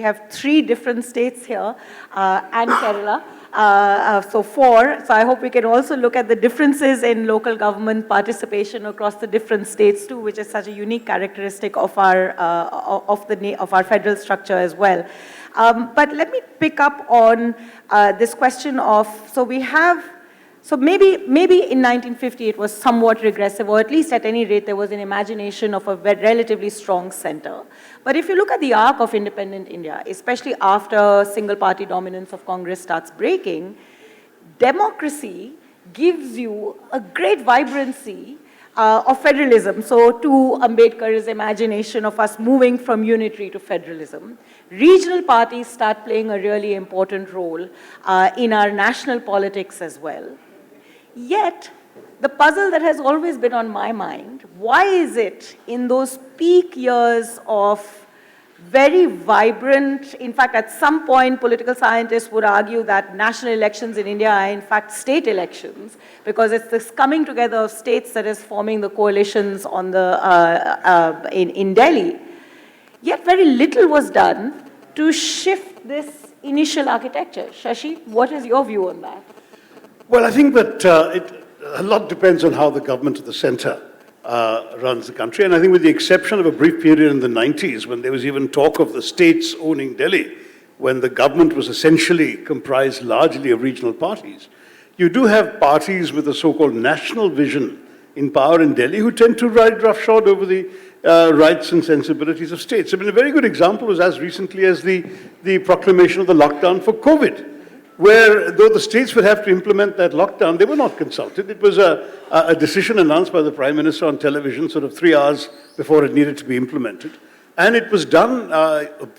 have 3 different states here and Kerala. So 4. So I hope we can also look at the differences in local government participation across the different states too, which is such a unique characteristic of our federal structure as well. But let me pick up on this question of, so maybe in 1950 it was somewhat regressive, or at least at any rate there was an imagination of a relatively strong center. But if you look at the arc of independent India, especially after single party dominance of Congress starts breaking, democracy gives you a great vibrancy of federalism. So to Ambedkar's imagination of us moving from unitary to federalism, regional parties start playing a really important role in our national politics as well. Yet, the puzzle that has always been on my mind, why is it in those peak years of very vibrant, in fact, at some point, political scientists would argue that national elections in India are in fact state elections, because it's this coming together of states that is forming the coalitions on in Delhi. Yet very little was done to shift this initial architecture. Shashi, what is your view on that? Well, I think that a lot depends on how the government of the center runs the country. And I think with the exception of a brief period in the 90s, when there was even talk of the states owning Delhi, when the government was essentially comprised largely of regional parties, you do have parties with a so-called national vision in power in Delhi who tend to ride roughshod over the rights and sensibilities of states. I mean, a very good example was as recently as the proclamation of the lockdown for COVID, where though the states would have to implement that lockdown, they were not consulted. It was a decision announced by the Prime Minister on television sort of 3 hours before it needed to be implemented. And it was done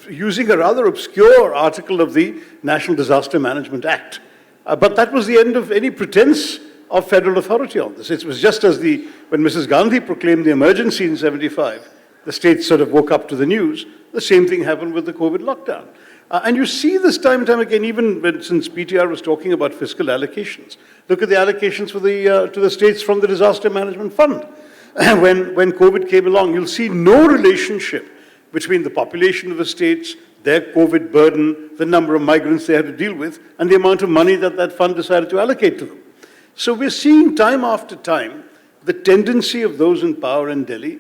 using a rather obscure article of the National Disaster Management Act. But that was the end of any pretense of federal authority on this. It was just as when Mrs. Gandhi proclaimed the emergency in 75, the states sort of woke up to the news. The same thing happened with the COVID lockdown. And you see this time and time again, even since PTR was talking about fiscal allocations. Look at the allocations for to the states from the Disaster Management Fund. When COVID came along, you'll see no relationship between the population of the states, their COVID burden, the number of migrants they had to deal with, and the amount of money that that fund decided to allocate to them. So we're seeing time after time the tendency of those in power in Delhi,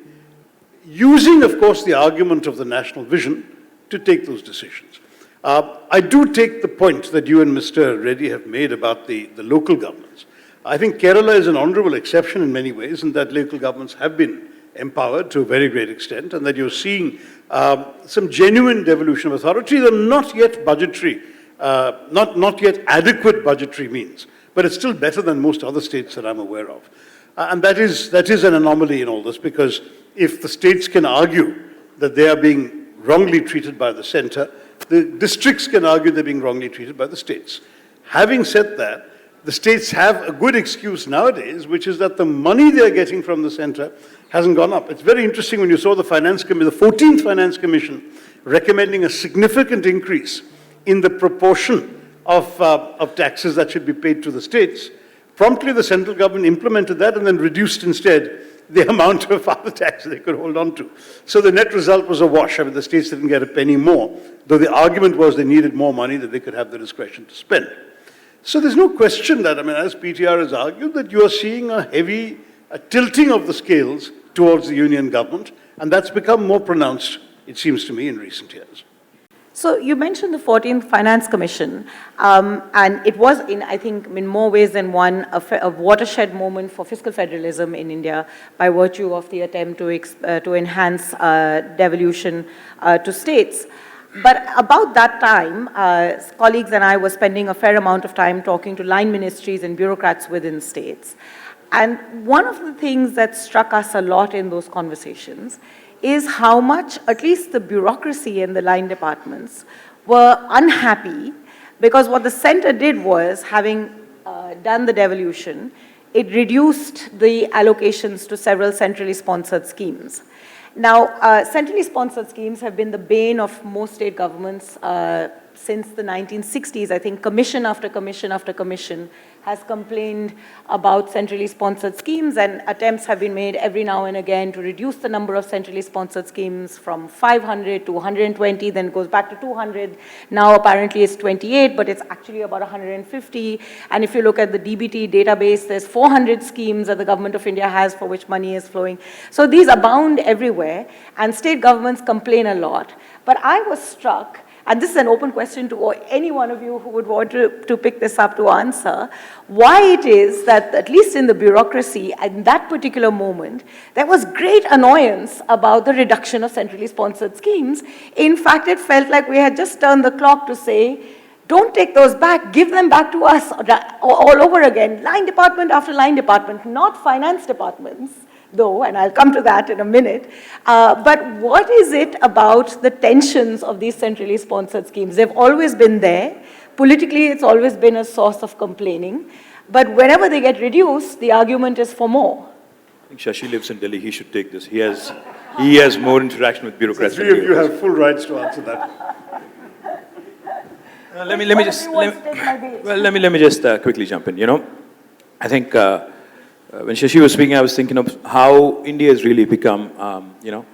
using, of course, the argument of the national vision to take those decisions. I do take the point that you and Mr. Reddy have made about the local governments. I think Kerala is an honorable exception in many ways, in that local governments have been empowered to a very great extent, and that you're seeing some genuine devolution of authority, though not yet budgetary, not yet adequate budgetary means, but it's still better than most other states that I'm aware of. And that is an anomaly in all this, because if the states can argue that they are being wrongly treated by the center, the districts can argue they're being wrongly treated by the states. Having said that, the states have a good excuse nowadays, which is that the money they're getting from the center hasn't gone up. It's very interesting when you saw the 14th Finance Commission recommending a significant increase in the proportion of taxes that should be paid to the states. Promptly the central government implemented that and then reduced instead the amount of other taxes they could hold on to. So the net result was a wash. I mean, the states didn't get a penny more, though the argument was they needed more money that they could have the discretion to spend. So there's no question that, I mean, as PTR has argued, that you are seeing a heavy tilting of the scales towards the union government, and that's become more pronounced, it seems to me, in recent years. So you mentioned the 14th Finance Commission, and it was, I think, in more ways than one, a watershed moment for fiscal federalism in India by virtue of the attempt to enhance devolution to states. But about that time, colleagues and I were spending a fair amount of time talking to line ministries and bureaucrats within states. And one of the things that struck us a lot in those conversations is how much, at least the bureaucracy in the line departments, were unhappy because what the center did was, having done the devolution, it reduced the allocations to several centrally sponsored schemes. Now, centrally sponsored schemes have been the bane of most state governments since the 1960s. I think commission after commission after commission has complained about centrally sponsored schemes, and attempts have been made every now and again to reduce the number of centrally sponsored schemes from 500 to 120, then it goes back to 200. Now apparently it's 28, but it's actually about 150. And if you look at the DBT database, there's 400 schemes that the government of India has for which money is flowing. So these abound everywhere, and state governments complain a lot. But I was struck, and this is an open question to any one of you who would want to pick this up to answer, why it is that, at least in the bureaucracy, at that particular moment, there was great annoyance about the reduction of centrally sponsored schemes. In fact, it felt like we had just turned the clock to say, don't take those back, give them back to us all over again, line department after line department, not finance departments, though, and I'll come to that in a minute. But what is it about the tensions of these centrally sponsored schemes? They've always been there. Politically, it's always been a source of complaining. But whenever they get reduced, the argument is for more. I think Shashi lives in Delhi. He should take this. He has more interaction with bureaucrats. The three of you have full rights to answer that. Let me just quickly jump in. You know, I think when Shashi was speaking, I was thinking of how India has really become, you know,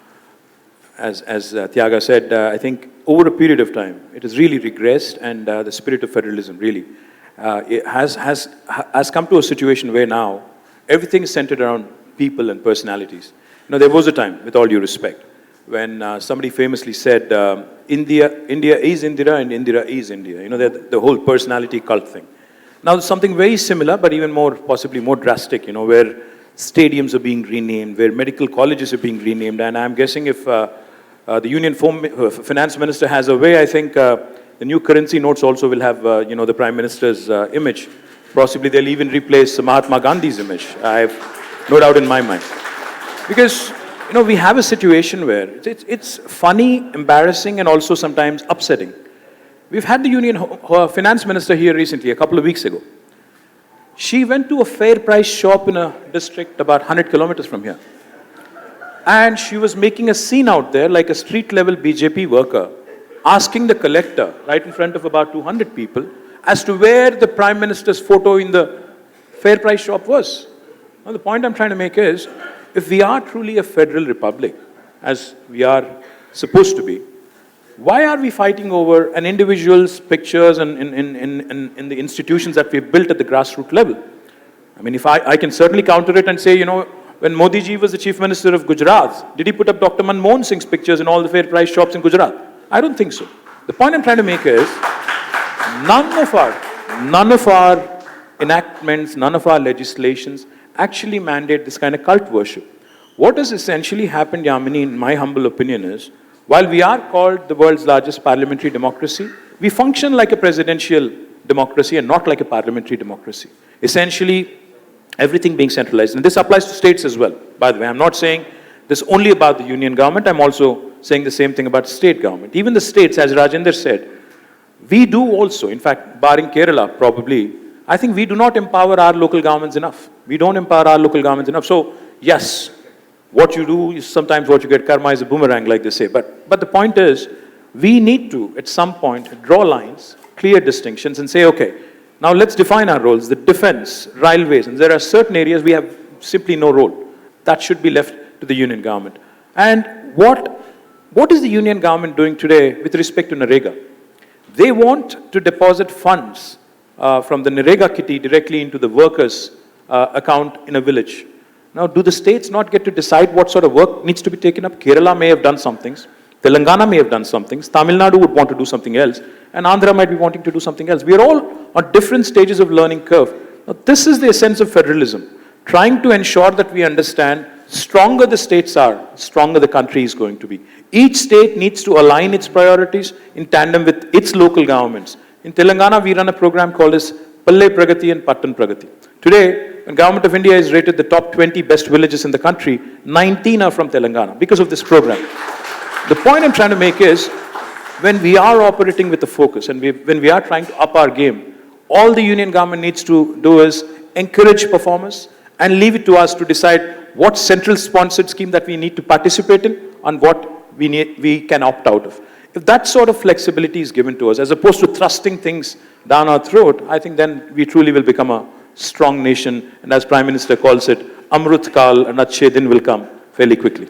as Thiaga said, I think over a period of time, it has really regressed, and the spirit of federalism really it has come to a situation where now everything is centered around people and personalities. You know, there was a time, with all due respect, when somebody famously said, India is Indira and Indira is India. You know, the whole personality cult thing. Now, there's something very similar, but even more, possibly more drastic, you know, where stadiums are being renamed, where medical colleges are being renamed. And I'm guessing if the Union Finance Minister has a way, I think the new currency notes also will have, you know, the Prime Minister's image. Possibly they'll even replace Mahatma Gandhi's image. I have no doubt in my mind. Because, you know, we have a situation where it's funny, embarrassing, and also sometimes upsetting. We've had the Union Finance Minister here recently, a couple of weeks ago. She went to a fair price shop in a district about 100 kilometers from here. And she was making a scene out there like a street-level BJP worker, asking the collector, right in front of about 200 people, as to where the Prime Minister's photo in the fair price shop was. Now, the point I'm trying to make is, if we are truly a federal republic, as we are supposed to be, why are we fighting over an individual's pictures and in the institutions that we've built at the grassroots level? I mean, if I can certainly counter it and say, you know, when Modi ji was the Chief Minister of Gujarat, did he put up Dr. Manmohan Singh's pictures in all the fair price shops in Gujarat? I don't think so. The point I'm trying to make is, none of our enactments, none of our legislations actually mandate this kind of cult worship. What has essentially happened, Yamini, in my humble opinion, is, while we are called the world's largest parliamentary democracy, we function like a presidential democracy and not like a parliamentary democracy. Essentially, everything being centralized. And this applies to states as well, by the way. I'm not saying this only about the union government. I'm also saying the same thing about state government. Even the states, as Rajendra said, we do also, in fact, barring Kerala probably, I think we do not empower our local governments enough. We don't empower our local governments enough. So, yes, what you do is sometimes what you get. Karma is a boomerang, like they say. But the point is, we need to, at some point, draw lines, clear distinctions, and say, okay, now let's define our roles. The defense, railways, and there are certain areas we have simply no role. That should be left to the union government. And what is the union government doing today with respect to Narega? They want to deposit funds from the Narega kitty directly into the workers' account in a village. Now, do the states not get to decide what sort of work needs to be taken up? Kerala may have done some things. Telangana may have done some things. Tamil Nadu would want to do something else. And Andhra might be wanting to do something else. We are all on different stages of learning curve. Now, this is the essence of federalism. Trying to ensure that we understand stronger the states are, stronger the country is going to be. Each state needs to align its priorities in tandem with its local governments. In Telangana, we run a program called as Palle Pragati and Pattan Pragati. Today, when Government of India is rated the top 20 best villages in the country, 19 are from Telangana because of this program. The point I'm trying to make is, when we are operating with the focus and when we are trying to up our game, all the union government needs to do is encourage performance and leave it to us to decide what central sponsored scheme that we need to participate in and what we can opt out of. If that sort of flexibility is given to us, as opposed to thrusting things down our throat, I think then we truly will become a strong nation, and as Prime Minister calls it, Amrut Kal, and Achhe Din will come fairly quickly.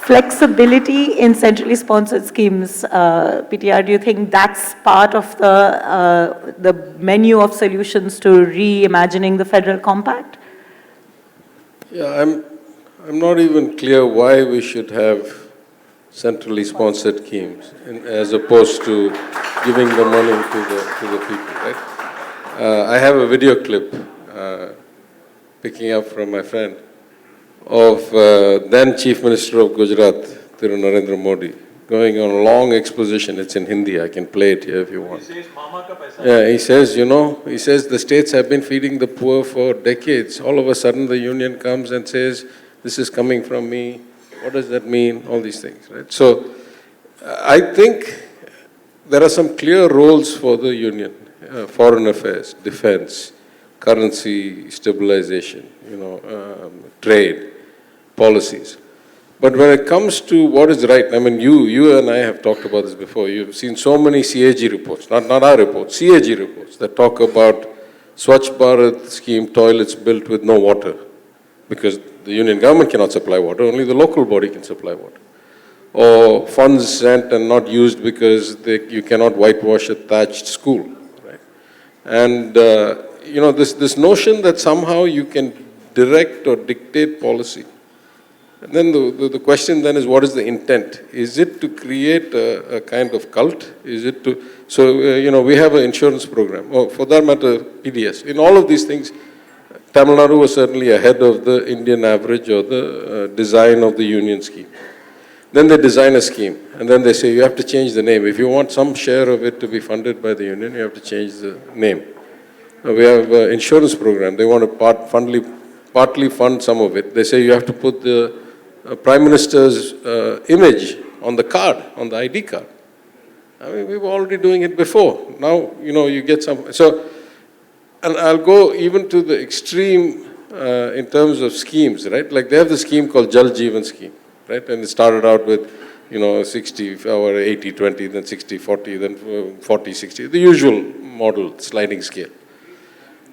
Flexibility in centrally sponsored schemes, PTR, do you think that's part of the menu of solutions to reimagining the federal compact? Yeah, I'm not even clear why we should have centrally sponsored schemes as opposed to giving the money to the people, right? I have a video clip picking up from my friend of then Chief Minister of Gujarat, Narendra Modi, going on a long exposition. It's in Hindi. I can play it here if you want. He says, Mama ka paisa. Yeah, he says, he says the states have been feeding the poor for decades. All of a sudden the union comes and says, this is coming from me. What does that mean? All these things, right? So I think there are some clear roles for the union. Foreign affairs, defense, currency stabilization, trade, policies. But when it comes to what is right, I mean, you and I have talked about this before. You've seen so many CAG reports, not our reports, CAG reports that talk about Swachh Bharat scheme toilets built with no water because the union government cannot supply water, only the local body can supply water. Or funds sent and not used because you cannot whitewash a thatched school, right? And, this notion that somehow you can direct or dictate policy. And then the question then is, what is the intent? Is it to create a kind of cult? Is it to, we have an insurance program, or for that matter, PDS. In all of these things, Tamil Nadu was certainly ahead of the Indian average or the design of the union scheme. Then they design a scheme, and then they say, you have to change the name. If you want some share of it to be funded by the union, you have to change the name. Now, we have an insurance program. They want to partly fund some of it. They say you have to put the Prime Minister's image on the card, on the ID card. I mean, we were already doing it before. Now, you get some. So, and I'll go even to the extreme in terms of schemes, right? Like they have the scheme called Jal Jeevan scheme, right? And it started out with, 60 or 80-20, then 60-40, then 40-60, the usual model, sliding scale.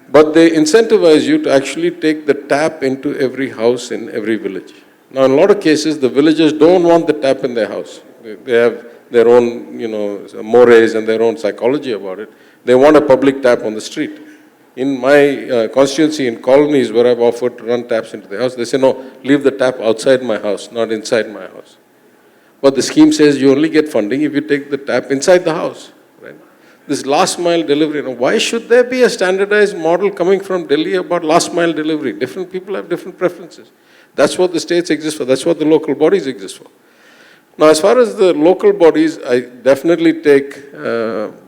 But they incentivize you to actually take the tap into every house in every village. Now, in a lot of cases, the villagers don't want the tap in their house. They have their own, mores and their own psychology about it. They want a public tap on the street. In my constituency, in colonies where I've offered to run taps into the house, they say, no, leave the tap outside my house, not inside my house. But the scheme says you only get funding if you take the tap inside the house, right? This last mile delivery, why should there be a standardized model coming from Delhi about last mile delivery? Different people have different preferences. That's what the states exist for. That's what the local bodies exist for. Now, as far as the local bodies, I definitely take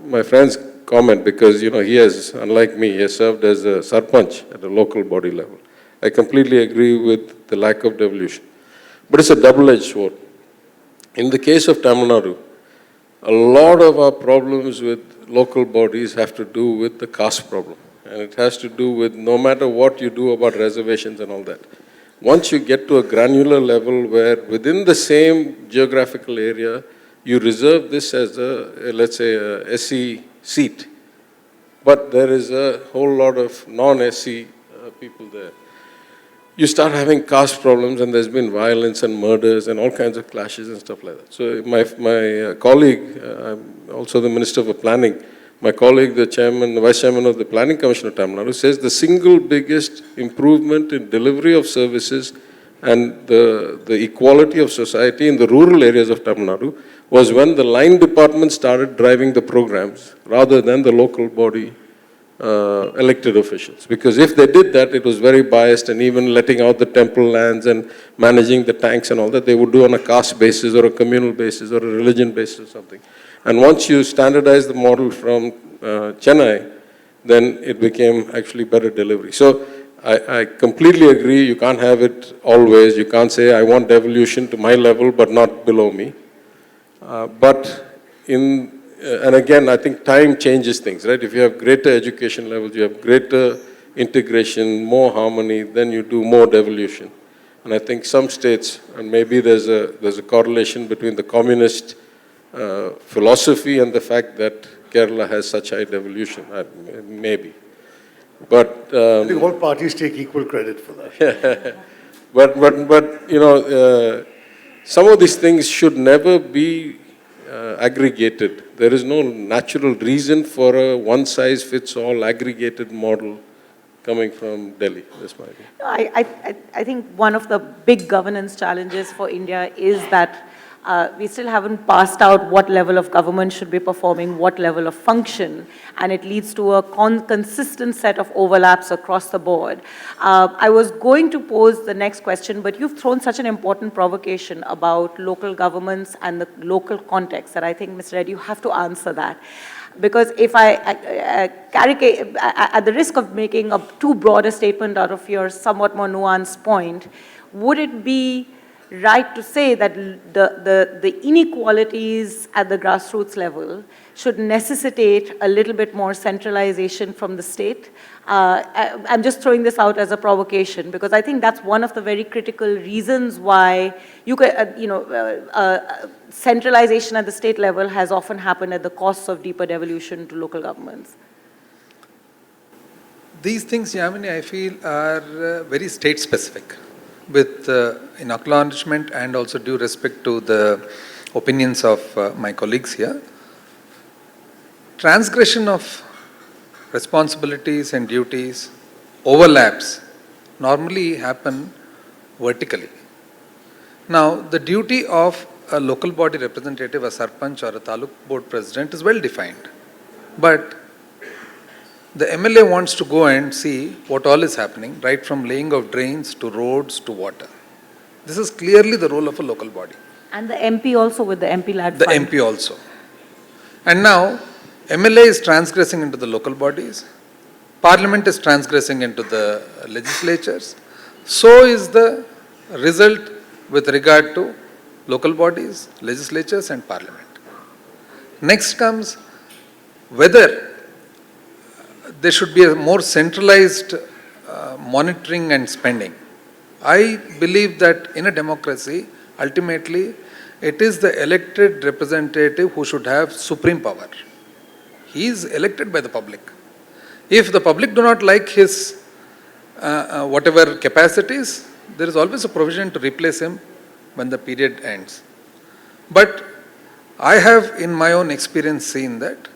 my friend's comment because, he has, unlike me, he has served as a sarpanch at a local body level. I completely agree with the lack of devolution. But it's a double-edged sword. In the case of Tamil Nadu, a lot of our problems with local bodies have to do with the caste problem. And it has to do with no matter what you do about reservations and all that. Once you get to a granular level where within the same geographical area, you reserve this as let's say, a SC seat, but there is a whole lot of non-SC people there. You start having caste problems and there's been violence and murders and all kinds of clashes and stuff like that. So my colleague, I'm also the Minister for Planning, my colleague, the Vice Chairman of the Planning Commission of Tamil Nadu, says the single biggest improvement in delivery of services and the equality of society in the rural areas of Tamil Nadu was when the line department started driving the programs rather than the local body elected officials. Because if they did that, it was very biased, and even letting out the temple lands and managing the tanks and all that, they would do on a caste basis or a communal basis or a religion basis or something. And once you standardize the model from Chennai, then it became actually better delivery. So I completely agree, you can't have it always. You can't say, I want devolution to my level, but not below me. And again, I think time changes things, right? If you have greater education levels, you have greater integration, more harmony, then you do more devolution. And I think some states, and maybe there's a correlation between the communist philosophy and the fact that Kerala has such high devolution, maybe. But I think all parties take equal credit for that. But you know, some of these things should never be aggregated. There is no natural reason for a one-size-fits-all aggregated model coming from Delhi. That's my idea. I think one of the big governance challenges for India is that we still haven't passed out what level of government should be performing what level of function, and it leads to a consistent set of overlaps across the board. I was going to pose the next question, but you've thrown such an important provocation about local governments and the local context that I think, Mr. Reddy, you have to answer that. Because if I at the risk of making a too broad a statement out of your somewhat more nuanced point, would it be right to say that the inequalities at the grassroots level should necessitate a little bit more centralization from the state? I'm just throwing this out as a provocation because I think that's one of the very critical reasons why you could, centralization at the state level has often happened at the cost of deeper devolution to local governments. These things, Yamini, I feel are very state specific, with in acknowledgement and also due respect to the opinions of my colleagues here. Transgression of responsibilities and duties, overlaps, normally happen vertically. Now, the duty of a local body representative, a sarpanch or a taluk board president is well defined. But the MLA wants to go and see what all is happening, right from laying of drains to roads to water. This is clearly the role of a local body. And the MP also with the MP-led The fund. MP also. And now, MLA is transgressing into the local bodies, Parliament is transgressing into the legislatures, so is the result with regard to local bodies, legislatures and Parliament. Next comes whether there should be a more centralized monitoring and spending. I believe that in a democracy, ultimately, it is the elected representative who should have supreme power. He is elected by the public. If the public do not like his whatever capacities, there is always a provision to replace him when the period ends. But I have in my own experience seen that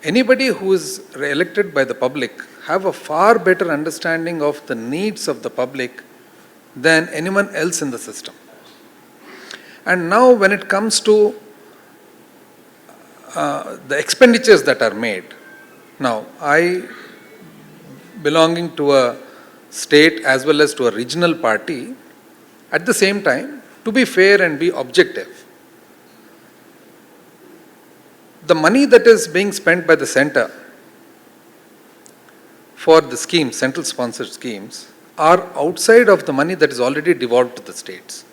anybody who is elected by the public have a far better understanding of the needs of the public than anyone else in the system. And now when it comes to the expenditures that are made, now I, belonging to a state as well as to a regional party, at the same time, to be fair and be objective, the money that is being spent by the center for the schemes, central sponsored schemes, are outside of the money that is already devolved to the states.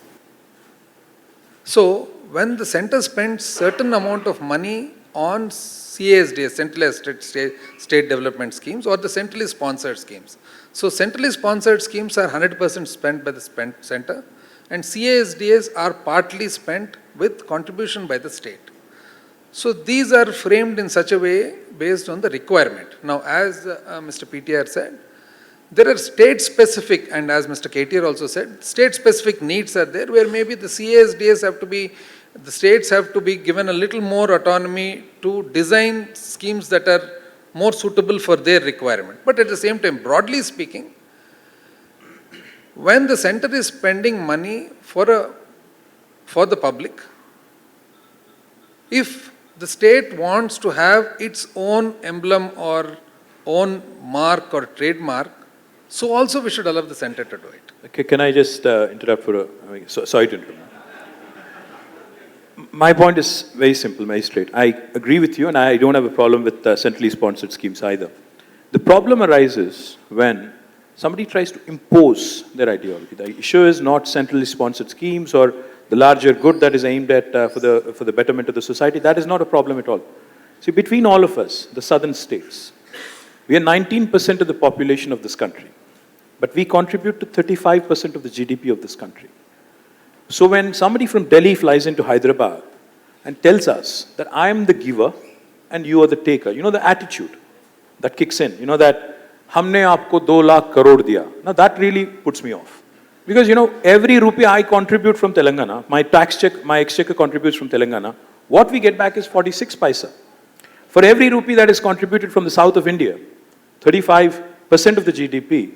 So, when the center spends certain amount of money on CASDS, centralized state development schemes, or the centrally sponsored schemes. So, centrally sponsored schemes are 100% spent by the center, and CASDS are partly spent with contribution by the state. So, these are framed in such a way based on the requirement. Now, as Mr. PTR said, there are state-specific, and as Mr. KT also said, state-specific needs are there where maybe the CASDS have to be, the states have to be given a little more autonomy to design schemes that are more suitable for their requirement. But at the same time, broadly speaking, when the center is spending money for the public, if the state wants to have its own emblem or own mark or trademark, so also we should allow the center to do it. Okay, can I just interrupt for a, sorry to interrupt. My point is very simple, very straight. I agree with you and I don't have a problem with centrally sponsored schemes either. The problem arises when somebody tries to impose their ideology. The issue is not centrally sponsored schemes or the larger good that is aimed at for the betterment of the society. That is not a problem at all. See, between all of us, the southern states, we are 19% of the population of this country, but we contribute to 35% of the GDP of this country. So when somebody from Delhi flies into Hyderabad and tells us that I am the giver and you are the taker, you know the attitude that kicks in, you know that हमने आपको 2 lakh crore दिया. Now that really puts me off. Because, every rupee I contribute from Telangana, my exchequer contributes from Telangana, what we get back is 46 paisa. For every rupee that is contributed from the south of India, 35% of the GDP,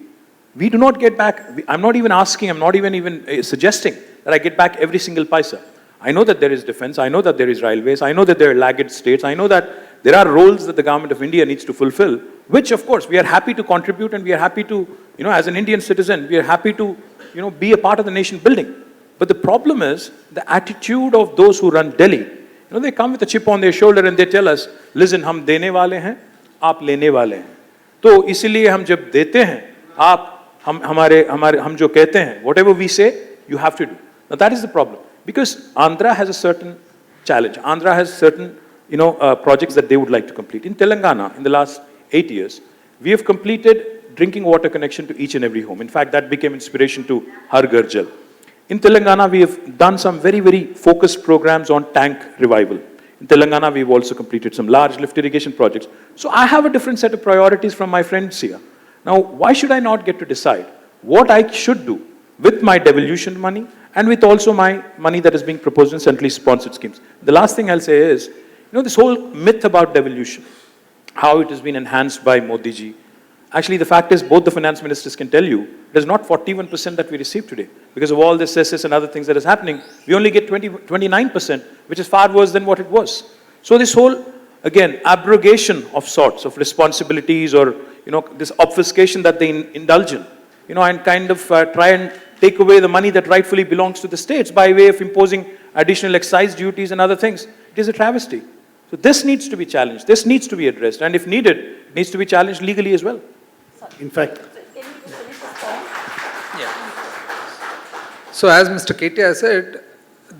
we do not get back. I'm not even asking, I'm not even suggesting that I get back every single paisa. I know that there is defense, I know that there is railways, I know that there are laggard states, I know that there are roles that the government of India needs to fulfill, which of course we are happy to contribute, and we are happy to, as an Indian citizen, we are happy to, be a part of the nation building. But the problem is the attitude of those who run Delhi. They come with a chip on their shoulder and they tell us, listen, हम देने वाले हैं, आप लेने वाले हैं. तो इसीलिए हम जब देते हैं, हम जो कहते हैं, whatever we say, you have to do. Now that is the problem. Because Andhra has a certain challenge. Andhra has certain, projects that they would like to complete. In Telangana, in the last 8 years, we have completed drinking water connection to each and every home. In fact, that became inspiration to Har Ghar Jal. In Telangana, we have done some very, very focused programs on tank revival. In Telangana, we've also completed some large lift irrigation projects. So I have a different set of priorities from my friends here. Now, why should I not get to decide what I should do with my devolution money and with also my money that is being proposed in centrally sponsored schemes? The last thing I'll say is, this whole myth about devolution, how it has been enhanced by Modi ji. Actually, the fact is, both the finance ministers can tell you, it is not 41% that we receive today. Because of all the cesses and other things that is happening, we only get 29%, which is far worse than what it was. So this whole, again, abrogation of sorts of responsibilities, or, this obfuscation that they indulge in, and kind of try and take away the money that rightfully belongs to the states by way of imposing additional excise duties and other things, it is a travesty. So this needs to be challenged, this needs to be addressed, and if needed, it needs to be challenged legally as well. In fact, So as Mr. KT has said,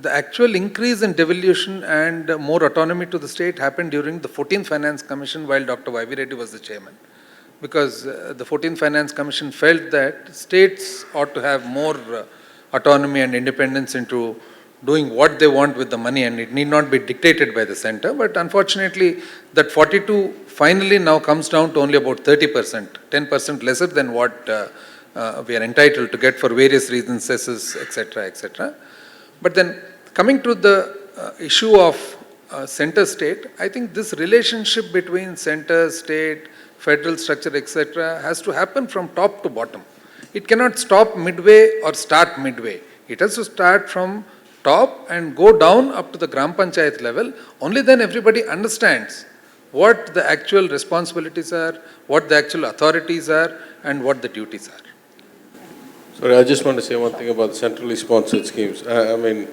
the actual increase in devolution and more autonomy to the state happened during the 14th Finance Commission while Dr. Y.V. Reddy was the chairman. Because the 14th Finance Commission felt that states ought to have more autonomy and independence into doing what they want with the money, and it need not be dictated by the center. But unfortunately, that 42 finally now comes down to only about 30%, 10% lesser than what we are entitled to get for various reasons, cesses, etc., etc. But then coming to the issue of center-state, I think this relationship between center, state, federal structure, etc., has to happen from top to bottom. It cannot stop midway or start midway. It has to start from top and go down up to the Gram Panchayat level. Only then everybody understands what the actual responsibilities are, what the actual authorities are, and what the duties are. Sorry, I just want to say one thing about centrally sponsored schemes. I'm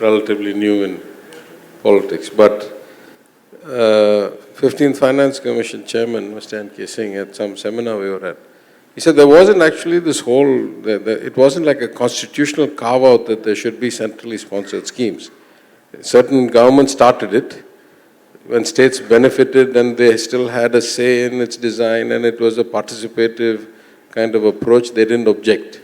relatively new in politics, but 15th Finance Commission Chairman, Mr. N.K. Singh, at some seminar we were at, he said there wasn't actually this whole, it wasn't like a constitutional carve-out that there should be centrally sponsored schemes. Certain governments started it when states benefited, and they still had a say in its design, and it was a participative kind of approach. They didn't object.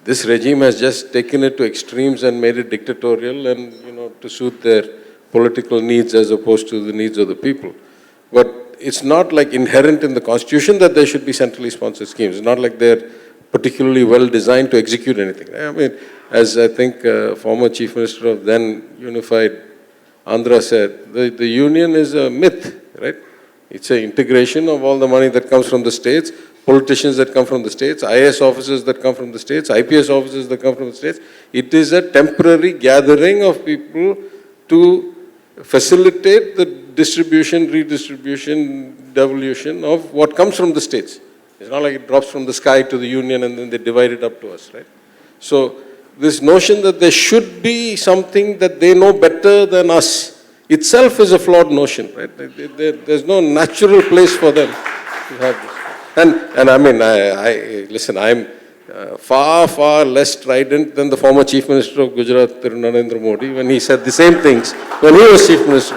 This regime has just taken it to extremes and made it dictatorial and, to suit their political needs as opposed to the needs of the people. But it's not like inherent in the constitution that there should be centrally sponsored schemes. It's not like they're particularly well designed to execute anything. As I think former Chief Minister of then unified Andhra said, the union is a myth, right? It's an integration of all the money that comes from the states, politicians that come from the states, IAS officers that come from the states, IPS officers that come from the states. It is a temporary gathering of people to facilitate the distribution, redistribution, devolution of what comes from the states. It's not like it drops from the sky to the union and then they divide it up to us, right? So this notion that there should be something that they know better than us itself is a flawed notion, right? There's no natural place for them to have this. And listen, I'm far, far less strident than the former Chief Minister of Gujarat, Narendra Modi, when he said the same things when he was Chief Minister.